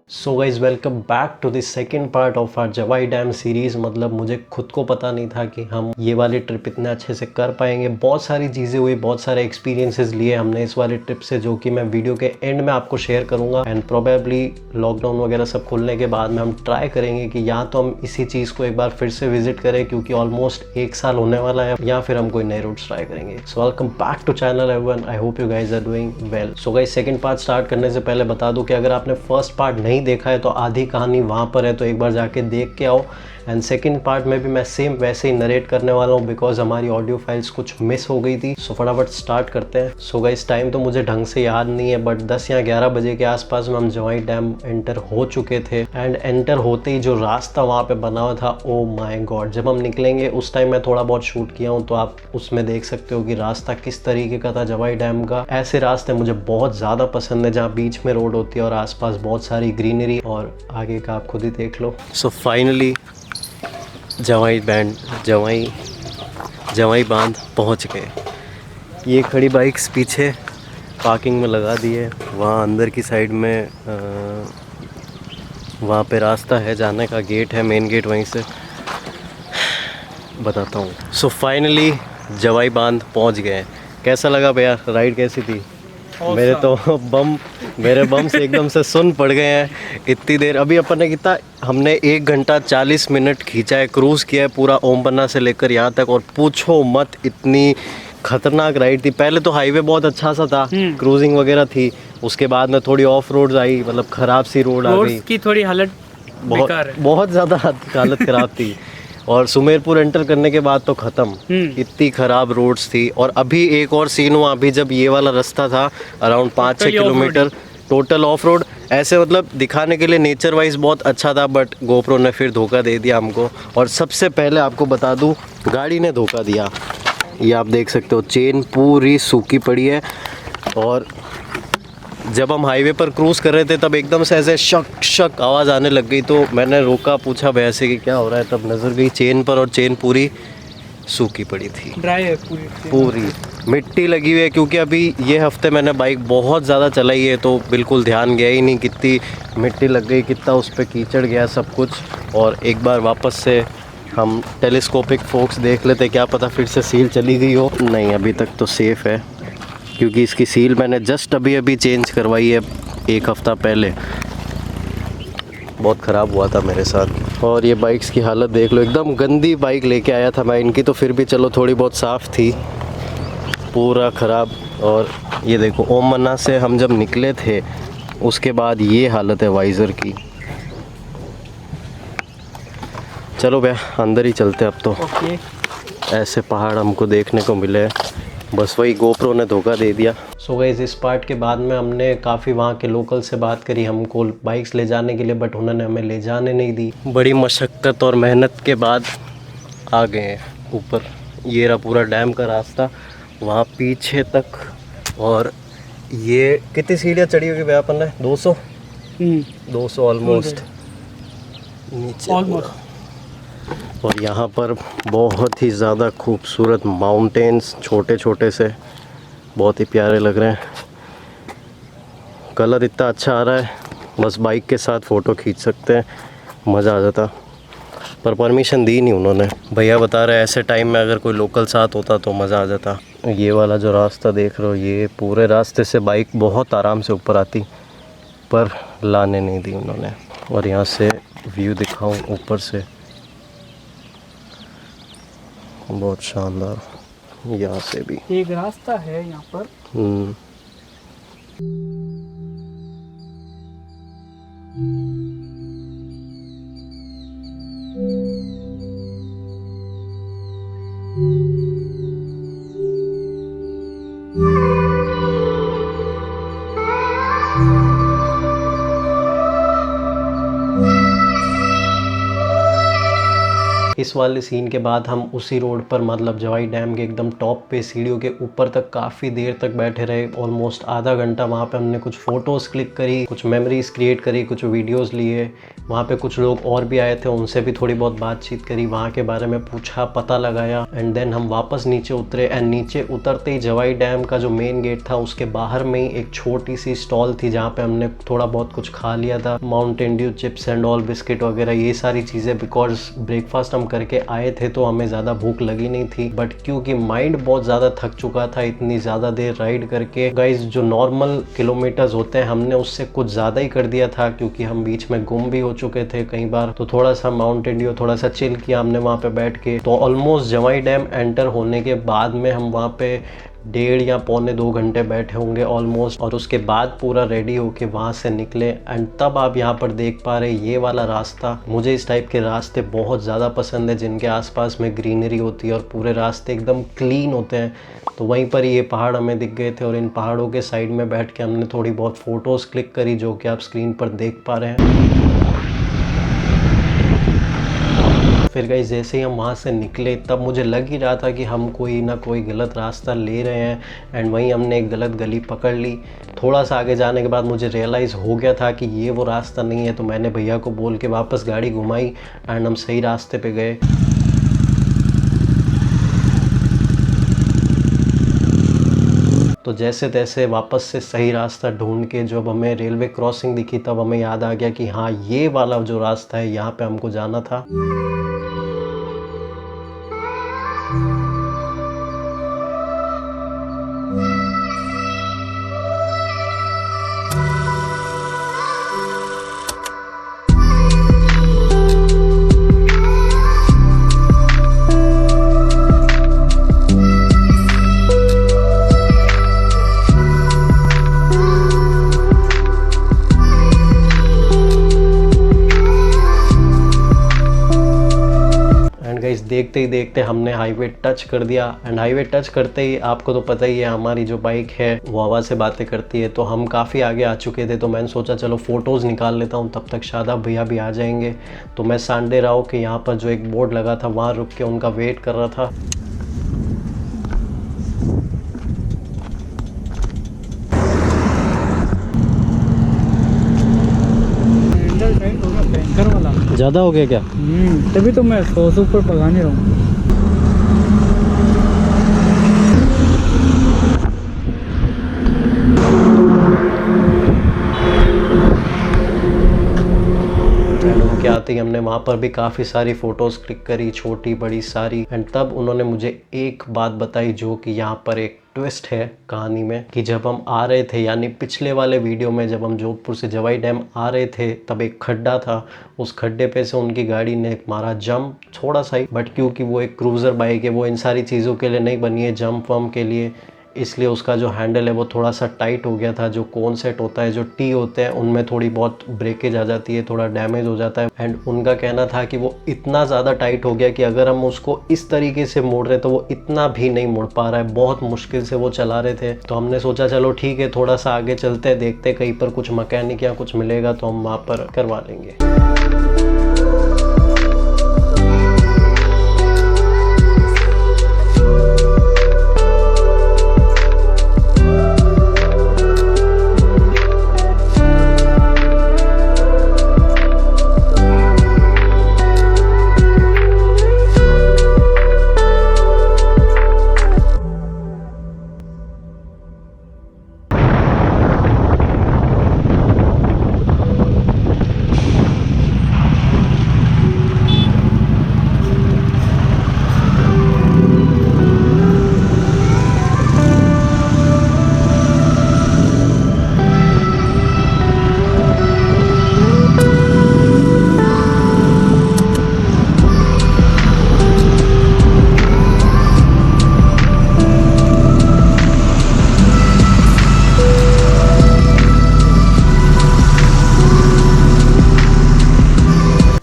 So guys welcome back to the second part of our Jawai dam series. मतलब मुझे खुद को पता नहीं था कि हम ये वाली ट्रिप इतने अच्छे से कर पाएंगे। बहुत सारी चीज़ें हुई, बहुत सारे एक्सपीरियंसेस लिए हमने इस वाली ट्रिप से, जो कि मैं वीडियो के एंड में आपको शेयर करूंगा। एंड प्रोबेबली लॉकडाउन वगैरह सब खुलने के बाद में हम ट्राई करेंगे कि या तो हम इसी चीज़ को एक बार फिर से विजिट करें, क्योंकि ऑलमोस्ट 1 साल होने वाला है, या फिर हम कोई नए रूट्स ट्राई करेंगे। So welcome back to channel everyone, I hope you guys are doing well. So guys second part start करने से पहले बता दूं कि अगर आपने फर्स्ट पार्ट नहीं देखा है तो आधी कहानी वहाँ पर है, तो एक बार जाके देख के आओ। एंड सेकंड पार्ट में भी मैं सेम वैसे ही नरेट करने वाला हूँ, बिकॉज हमारी ऑडियो फाइल्स कुछ मिस हो गई थी। सो फटाफट स्टार्ट करते हैं। सो गाइस टाइम तो मुझे ढंग से याद नहीं है, बट 10 या 11 बजे के आसपास में हम जवाई डैम एंटर हो चुके थे। एंड एंटर होते ही जो रास्ता वहाँ पे बना हुआ था, ओ माई गॉड, जब हम निकलेंगे उस टाइम मैं थोड़ा बहुत शूट किया हूँ, तो आप उसमें देख सकते हो कि रास्ता किस तरीके का था जवाई डैम का। ऐसे रास्ते मुझे बहुत ज़्यादा पसंद है जहाँ बीच में रोड होती है और आसपास बहुत सारी ग्रीनरी, और आगे का आप खुद ही देख लो। सो फाइनली जवाई बांध पहुंच गए। ये खड़ी बाइक्स पीछे पार्किंग में लगा दी है। वहाँ अंदर की साइड में वहाँ पे रास्ता है जाने का, गेट है, मेन गेट, वहीं से बताता हूँ। सो फाइनली जवाई बांध पहुँच गए। कैसा लगा भैया, राइड कैसी थी? मेरे बम से एकदम से सुन पड़ गए हैं। इतनी देर अभी अपन ने कितना, हमने 1 घंटा 40 मिनट खींचा है, क्रूज़ किया है पूरा ओम बन्ना से लेकर यहाँ तक, और पूछो मत इतनी खतरनाक राइड थी। पहले तो हाईवे बहुत अच्छा सा था, क्रूजिंग वगैरह थी, उसके बाद में थोड़ी ऑफ रोड आई, मतलब ख़राब सी रोड आ गई की थोड़ी हालत बहुत ज़्यादा हालत ख़राब थी। और सुमेरपुर एंटर करने के बाद तो ख़त्म, इतनी ख़राब रोड्स थी। और अभी एक और सीन हुआ, अभी जब ये वाला रास्ता था around 5-6 kilometre total of road, ऐसे मतलब दिखाने के लिए नेचर वाइज बहुत अच्छा था, बट गोप्रो ने फिर धोखा दे दिया हमको। और सबसे पहले आपको बता दूं, गाड़ी ने धोखा दिया। ये आप देख सकते हो, चेन पूरी सूखी पड़ी है। और जब हम हाईवे पर क्रूज़ कर रहे थे तब एकदम से ऐसे शक शक आवाज़ आने लग गई, तो मैंने रोका, पूछा भैया से कि क्या हो रहा है, तब नज़र गई चेन पर, और चेन पूरी सूखी पड़ी थी, ड्राई है पूरी मिट्टी लगी हुई है। क्योंकि अभी ये हफ्ते मैंने बाइक बहुत ज़्यादा चलाई है, तो बिल्कुल ध्यान गया ही नहीं कितनी मिट्टी लग गई, कितना उस पर कीचड़ गया सब कुछ। और एक बार वापस से हम टेलीस्कोपिक फोक्स देख लेते, क्या पता फिर से सील चली गई हो। नहीं, अभी तक तो सेफ़ है, क्योंकि इसकी सील मैंने जस्ट अभी चेंज करवाई है 1 हफ़्ता पहले। बहुत ख़राब हुआ था मेरे साथ। और ये बाइक्स की हालत देख लो, एकदम गंदी बाइक लेके आया था मैं इनकी, तो फिर भी चलो थोड़ी बहुत साफ़ थी, पूरा ख़राब। और ये देखो, ओम बन्ना से हम जब निकले थे उसके बाद ये हालत है वाइज़र की। चलो भैया अंदर ही चलते अब तो। ऐसे पहाड़ हमको देखने को मिले, बस वही गोप्रो ने धोखा दे दिया। सो गाइस इस पार्ट के बाद में हमने काफ़ी वहाँ के लोकल से बात करी हमको बाइक्स ले जाने के लिए, बट उन्होंने हमें ले जाने नहीं दी। बड़ी मशक्क़त और मेहनत के बाद आ गए हैं ऊपर। ये रहा पूरा डैम का रास्ता वहाँ पीछे तक। और ये कितनी सीढ़ियाँ चढ़ी होगी भैया अपन ने? 200 ऑलमोस्ट नीचे ऑलमोस्ट। और यहाँ पर बहुत ही ज़्यादा खूबसूरत माउंटेन्स, छोटे छोटे से, बहुत ही प्यारे लग रहे हैं। कलर इतना अच्छा आ रहा है, बस बाइक के साथ फ़ोटो खींच सकते हैं, मज़ा आ जाता। पर परमिशन दी नहीं उन्होंने। भैया बता रहे ऐसे टाइम में अगर कोई लोकल साथ होता तो मज़ा आ जाता। ये वाला जो रास्ता देख रहे हो, ये पूरे रास्ते से बाइक बहुत आराम से ऊपर आती, पर लाने नहीं दी उन्होंने। और यहाँ से व्यू दिखाऊँ ऊपर से, बहुत शानदार। यहाँ से भी एक रास्ता है यहाँ पर। इस इस वाले सीन के बाद हम उसी रोड पर मतलब जवाई डैम के एकदम टॉप पे सीढ़ियों के ऊपर तक काफ़ी देर तक बैठे रहे। ऑलमोस्ट आधा घंटा वहाँ पे हमने कुछ फ़ोटोज़ क्लिक करी, कुछ मेमोरीज़ क्रिएट करी, कुछ वीडियोज़ लिए। वहाँ पे कुछ लोग और भी आए थे, उनसे भी थोड़ी बहुत बातचीत करी, वहाँ के बारे में पूछा, पता लगाया। एंड देन हम वापस नीचे उतरे। एंड नीचे उतरते ही जवाई डैम का जो मेन गेट था उसके बाहर में ही एक छोटी सी स्टॉल थी जहाँ पे हमने थोड़ा बहुत कुछ खा लिया था। Mountain Dew chips and all, biscuit वगैरह, ये सारी चीज़ें। बिकॉज ब्रेकफास्ट हम करके आए थे तो हमें ज़्यादा भूख लगी नहीं थी, बट क्योंकि माइंड बहुत ज़्यादा थक चुका था इतनी ज़्यादा देर राइड करके। गाइज जो नॉर्मल किलोमीटर्स होते हैं हमने उससे कुछ ज़्यादा ही कर दिया था, क्योंकि हम बीच में गुम भी हो चुके थे कई बार। तो थोड़ा सा माउंटेन ड्यू थोड़ा सा चिल किया हमने वहाँ पे बैठ के। तो ऑलमोस्ट जवाई डैम एंटर होने के बाद में हम वहाँ पे 1.5 या पौने 2 घंटे बैठे होंगे ऑलमोस्ट। और उसके बाद पूरा रेडी होके वहाँ से निकले। एंड तब आप यहाँ पर देख पा रहे ये वाला रास्ता, मुझे इस टाइप के रास्ते बहुत ज़्यादा पसंद है जिनके आसपास में ग्रीनरी होती है और पूरे रास्ते एकदम क्लीन होते हैं। तो वहीं पर ये पहाड़ हमें दिख गए थे और इन पहाड़ों के साइड में बैठ के हमने थोड़ी बहुत फ़ोटोज़ क्लिक करी, जो कि आप स्क्रीन पर देख पा रहे हैं। फिर गाइस जैसे ही हम वहाँ से निकले तब मुझे लग ही रहा था कि हम कोई ना कोई गलत रास्ता ले रहे हैं। एंड वहीं हमने एक गलत गली पकड़ ली। थोड़ा सा आगे जाने के बाद मुझे रियलाइज़ हो गया था कि ये वो रास्ता नहीं है। तो मैंने भैया को बोल के वापस गाड़ी घुमाई एंड हम सही रास्ते पे गए। तो जैसे तैसे वापस से सही रास्ता ढूंढ के जब हमें रेलवे क्रॉसिंग दिखी तब हमें याद आ गया कि हाँ ये वाला जो रास्ता है यहाँ पे हमको जाना था। देखते ही देखते हमने हाईवे टच कर दिया। एंड हाईवे टच करते ही आपको तो पता ही है हमारी जो बाइक है वो हवा से बातें करती है। तो हम काफ़ी आगे आ चुके थे, तो मैंने सोचा चलो फ़ोटोज़ निकाल लेता हूँ, तब तक शादाब भैया भी आ जाएंगे। तो मैं सांडे राव के यहाँ पर जो एक बोर्ड लगा था वहाँ रुक के उनका वेट कर रहा था। ज़्यादा हो गया क्या? तभी तो मैं 100 से ऊपर पका नहीं रहा हूँ। के आते ही हमने वहाँ पर भी काफ़ी सारी फ़ोटोज़ क्लिक करी, छोटी बड़ी सारी। एंड तब उन्होंने मुझे एक बात बताई जो कि यहाँ पर एक ट्विस्ट है कहानी में, कि जब हम आ रहे थे यानी पिछले वाले वीडियो में जब हम जोधपुर से जवाई डैम आ रहे थे तब एक खड्डा था। उस खड्डे पे से उनकी गाड़ी ने मारा जंप, थोड़ा सा ही, बट क्योंकि वो एक क्रूज़र बाइक है वो इन सारी चीज़ों के लिए नहीं बनी है, जंप वम्प के लिए, इसलिए उसका जो हैंडल है वो थोड़ा सा टाइट हो गया था। जो कोन सेट होता है, जो टी होते हैं, उनमें थोड़ी बहुत ब्रेकेज आ जाती है, थोड़ा डैमेज हो जाता है। एंड उनका कहना था कि वो इतना ज़्यादा टाइट हो गया कि अगर हम उसको इस तरीके से मोड़ रहे तो वो इतना भी नहीं मुड़ पा रहा है, बहुत मुश्किल से वो चला रहे थे। तो हमने सोचा चलो ठीक है थोड़ा सा आगे चलते हैं, देखते कहीं पर कुछ मैकेनिक या कुछ मिलेगा तो हम वहाँ पर करवा लेंगे।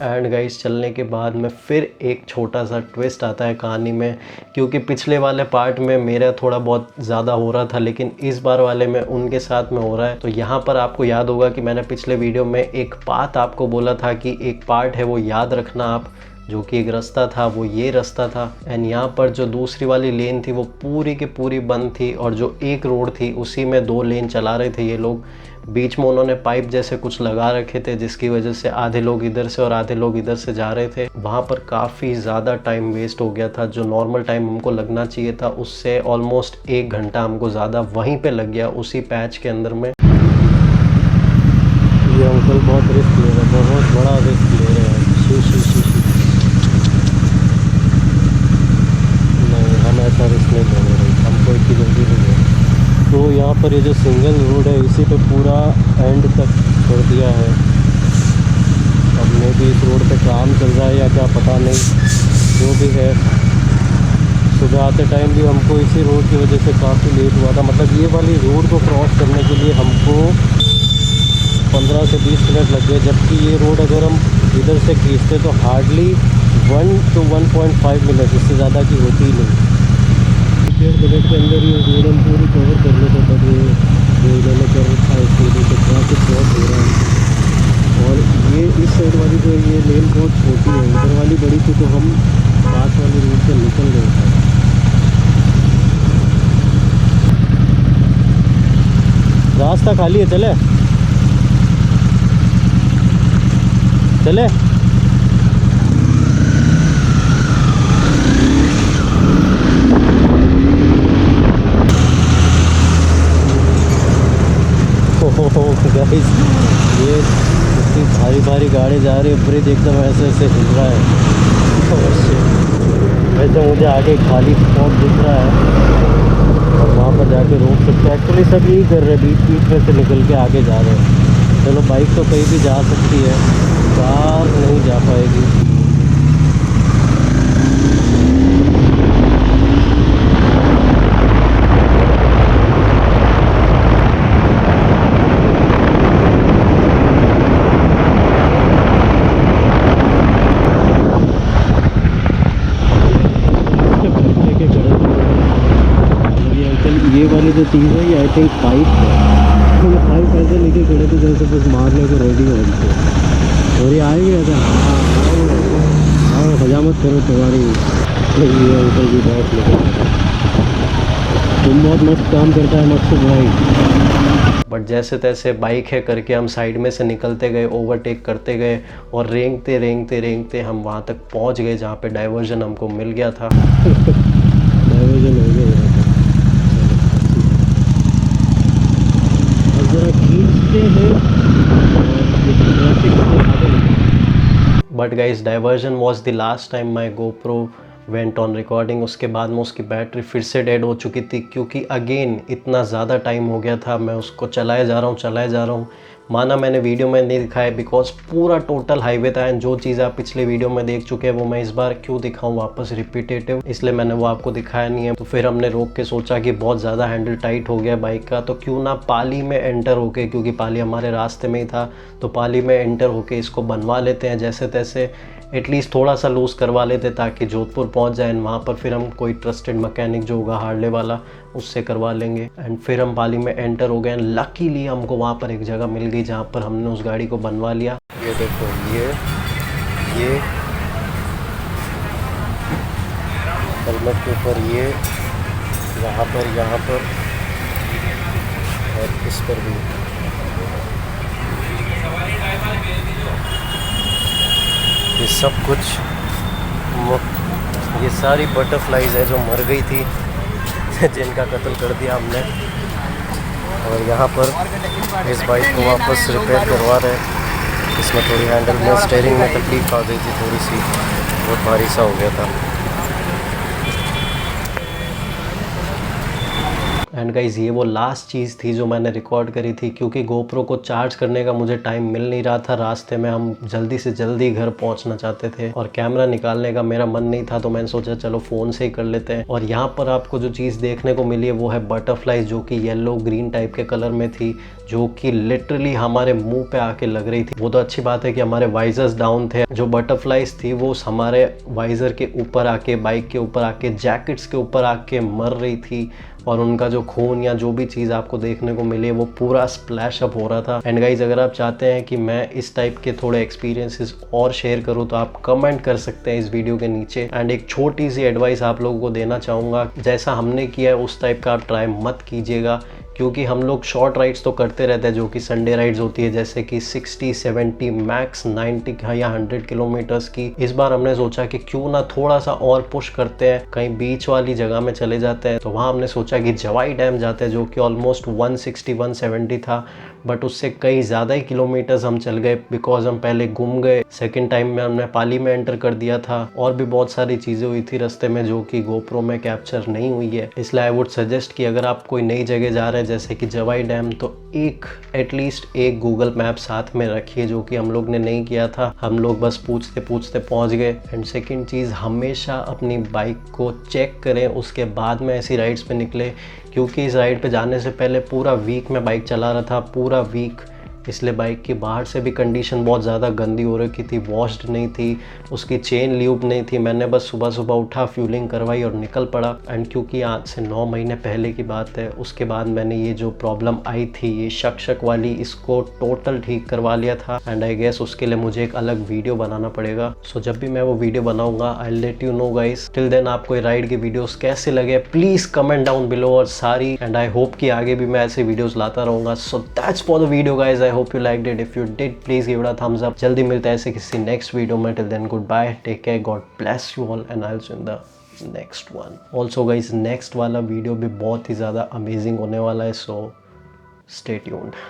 एंड गाइस चलने के बाद में फिर एक छोटा सा ट्विस्ट आता है कहानी में, क्योंकि पिछले वाले पार्ट में मेरा थोड़ा बहुत ज़्यादा हो रहा था लेकिन इस बार वाले में उनके साथ में हो रहा है। तो यहाँ पर आपको याद होगा कि मैंने पिछले वीडियो में एक बात आपको बोला था कि एक पार्ट है वो याद रखना आप, जो कि एक रास्ता था वो ये रास्ता था। एंड यहाँ पर जो दूसरी वाली लेन थी वो पूरी की पूरी बंद थी, और जो एक रोड थी उसी में 2 लेन चला रहे थे ये लोग। बीच में उन्होंने पाइप जैसे कुछ लगा रखे थे, जिसकी वजह से आधे लोग इधर से और आधे लोग इधर से जा रहे थे। वहाँ पर काफ़ी ज़्यादा टाइम वेस्ट हो गया था। जो नॉर्मल टाइम हमको लगना चाहिए था उससे ऑलमोस्ट 1 घंटा हमको ज़्यादा वहीं पे लग गया, उसी पैच के अंदर में। ये अंकल बहुत रिस्क ले रहे हैं, बहुत बड़ा रिस्क ले रहे हैं। नहीं, हम ऐसा रिस्क नहीं लेंगे भाई, हमको इतनी जल्दी नहीं है। तो यहाँ पर ये जो सिंगल रोड है इसी पे पूरा एंड तक कर दिया है। अब मे भी इस रोड पे काम चल रहा है या क्या पता नहीं, जो भी है। सुबह आते टाइम भी हमको इसी रोड की वजह से काफ़ी लेट हुआ था। मतलब ये वाली रोड को क्रॉस करने के लिए हमको 15 से 20 मिनट लग गए, जबकि ये रोड अगर हम इधर से खींचते तो हार्डली 1 to 1.5 मिनट, इससे ज़्यादा की होती ही नहीं। 1.5 मिनट के अंदर ये रोड हम पूरी कवर कर लेते, तब ये जो इन्होंने कर रखा है इसकी वजह से ट्रैफिक बहुत हो रहा है। और ये इस साइड वाली जो ये लेन बहुत छोटी है, उधर वाली बड़ी थी तो हम पास वाली रोड से निकल गए थे। रास्ता खाली है, चले चले। गाइस, ये इतनी भारी भारी गाड़ी जा रही है, ब्रिज एकदम ऐसे ऐसे हिल रहा है। वैसे मुझे आगे खाली स्पॉट दिख रहा है और वहाँ पर जाके रोक सकते हैं। एक्चुअली सब यही कर रहे हैं, बीच बीच में से निकल के आगे जा रहे हैं। चलो, बाइक तो कहीं भी जा सकती है, कार नहीं जा पाएगी। ये वाली जो चीज़ है ये आई थिंक पाइप है, तो ये पाइप ऐसे लेके खड़े थे जैसे कुछ मारने को रेडी हो गए थे। और ये आएंगे ऐसा, हाँ हजामत करो तुम्हारी। ये अंकल की बात लेकर तुम बहुत मस्त काम करता है मकसूद भाई। बट जैसे तैसे बाइक है करके हम साइड में से निकलते गए, ओवरटेक करते गए, और रेंगते रेंगते रेंगते हम वहाँ तक पहुँच गए जहाँ पे डाइवर्जन हमको मिल गया था। डाइवर्जन हो गया जरा खींचते हैं। But guys, diversion was the last time my GoPro went on recording. उसके बाद में उसकी बैटरी फिर से डेड हो चुकी थी, क्योंकि अगेन इतना ज़्यादा टाइम हो गया था। मैं उसको चलाए जा रहा हूँ। माना मैंने वीडियो में नहीं दिखाया बिकॉज पूरा टोटल हाईवे था, एंड जो चीज़ आप पिछले वीडियो में देख चुके हैं वो मैं इस बार क्यों दिखाऊं वापस रिपीटेटिव, इसलिए मैंने वो आपको दिखाया नहीं है। तो फिर हमने रोक के सोचा कि बहुत ज़्यादा हैंडल टाइट हो गया बाइक का, तो क्यों ना पाली में एंटर होके, क्योंकि पाली हमारे रास्ते में ही था, तो पाली में एंटर होके इसको बनवा लेते हैं जैसे तैसे। एटलीस्ट थोड़ा सा लूज़ करवा लेते ताकि जोधपुर पहुंच जाए, वहाँ पर फिर हम कोई ट्रस्टेड मैकेनिक जो होगा हार्ले वाला उससे करवा लेंगे। एंड फिर हम पाली में एंटर हो गए। लकीली हमको वहाँ पर एक जगह मिल गई जहाँ पर हमने उस गाड़ी को बनवा लिया। ये देखो, ये हेलमेट के ऊपर ये, यहाँ पर और इस पर भी। ये सब कुछ ये सारी बटरफ्लाइज है जो मर गई थी जिनका कत्ल कर दिया हमने। और यहाँ पर इस बाइक को वापस रिपेयर करवा रहे हैं। इसमें थोड़ी हैंडल में स्टीयरिंग में तकलीफ आ गई थी, थोड़ी सी बहुत भारी सा हो गया था। एंड गाइज़, ये वो लास्ट चीज़ थी जो मैंने रिकॉर्ड करी थी, क्योंकि GoPro को चार्ज करने का मुझे टाइम मिल नहीं रहा था। रास्ते में हम जल्दी से जल्दी घर पहुंचना चाहते थे और कैमरा निकालने का मेरा मन नहीं था, तो मैंने सोचा चलो फ़ोन से ही कर लेते हैं। और यहाँ पर आपको जो चीज़ देखने को मिली है वो है बटरफ्लाई, जो कि येलो ग्रीन टाइप के कलर में थी, जो कि लिटरली हमारे मुंह पे आके लग रही थी। वो तो अच्छी बात है कि हमारे वाइजर्स डाउन थे। जो बटरफ्लाइज थी वो हमारे वाइजर के ऊपर आके, बाइक के ऊपर आके, जैकेट्स के ऊपर आके मर रही थी। और उनका जो खून या जो भी चीज़ आपको देखने को मिले वो पूरा स्प्लैश अप हो रहा था। एंड गाइज अगर आप चाहते हैं कि मैं इस टाइप के थोड़े एक्सपीरियंसेस और शेयर करूँ तो आप कमेंट कर सकते हैं इस वीडियो के नीचे। एंड एक छोटी सी एडवाइस आप लोगों को देना चाहूँगा, जैसा हमने किया है उस टाइप का आप ट्राई मत कीजिएगा, क्योंकि हम लोग शॉर्ट राइड्स तो करते रहते हैं जो कि संडे राइड्स होती है, जैसे कि 60, 70, मैक्स 90 या 100 किलोमीटर्स की। इस बार हमने सोचा कि क्यों ना थोड़ा सा और पुश करते हैं, कहीं बीच वाली जगह में चले जाते हैं। तो वहाँ हमने सोचा कि जवाई डैम जाते हैं, जो कि ऑलमोस्ट 160, 170 था, बट उससे कई ज़्यादा ही किलोमीटर्स हम चल गए, बिकॉज हम पहले घूम गए। सेकेंड टाइम में हमने पाली में एंटर कर दिया था, और भी बहुत सारी चीज़ें हुई थी रास्ते में जो कि गोप्रो में कैप्चर नहीं हुई है। इसलिए आई वुड सजेस्ट कि अगर आप कोई नई जगह जा रहे हैं जैसे कि जवाई डैम, तो एटलीस्ट एक गूगल मैप साथ में रखिए, जो कि हम लोग ने नहीं किया था। हम लोग बस पूछते पूछते पहुंच गए। एंड सेकंड चीज़, हमेशा अपनी बाइक को चेक करें, उसके बाद में ऐसी राइड्स पे निकले, क्योंकि इस राइड पे जाने से पहले पूरा वीक मैं बाइक चला रहा था, पूरा वीक। इसलिए बाइक की बाहर से भी कंडीशन बहुत ज़्यादा गंदी हो रखी थी, वॉश्ड नहीं थी, उसकी चेन ल्यूब नहीं थी। मैंने बस सुबह सुबह उठा, फ्यूलिंग करवाई और निकल पड़ा। एंड क्योंकि आज से 9 महीने पहले की बात है, उसके बाद मैंने ये जो प्रॉब्लम आई थी, ये शक वाली, इसको टोटल ठीक करवा लिया था। एंड आई गेस उसके लिए मुझे एक अलग वीडियो बनाना पड़ेगा। सो जब भी मैं वो वीडियो बनाऊंगा I let you know guys. Till then आपको ये राइड की वीडियोस कैसे लगे प्लीज़ कमेंट डाउन बिलो, और सारी। एंड आई होप कि आगे भी मैं ऐसे वीडियोस लाता रहूँगा। So that's for the video guys, I hope you liked it. If you did, please give it a thumbs up. जल्दी मिलते हैं ऐसे किसी नेक्स्ट वीडियो में। Till then, goodbye, take care, God bless you all, and I'll see you in the next one. Also guys, next वाला video भी बहुत ही ज़्यादा अमेजिंग होने वाला है, so stay tuned.